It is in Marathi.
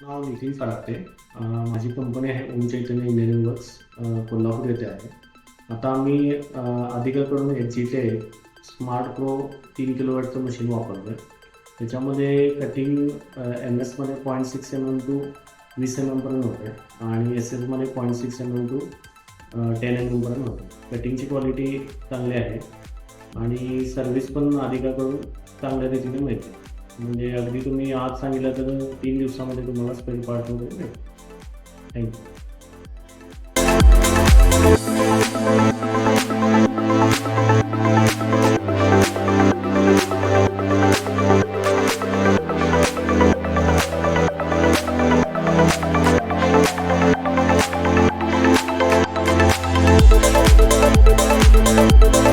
नाव नितीन फराटे. माझी कंपनी आहे 𝐂𝐮𝐬𝐭𝐨𝐬𝐜 कोल्हापूर येथे आहे. आता आम्ही अधिकाकडून 𝐂𝐻 स्मार्ट प्रो 3 किलोवॅटचं मशीन वापरतो आहे. त्याच्यामध्ये कटिंग MS मध्ये 0.6 mm टू 20 mm पर्यंत होतं आहे आणि SS मध्ये 0.6 mm टू 10 mm पर्यंत होतं. कटिंगची क्वालिटी चांगली आहे आणि सर्व्हिस पण अधिकाकडून चांगल्या रीतीने मिळते. म्हणजे अगदी तुम्ही आज सांगितलं तर 3 दिवसामध्ये तुम्हाला स्पेअर पार्ट वगैरे मिळेल. थँक्यू.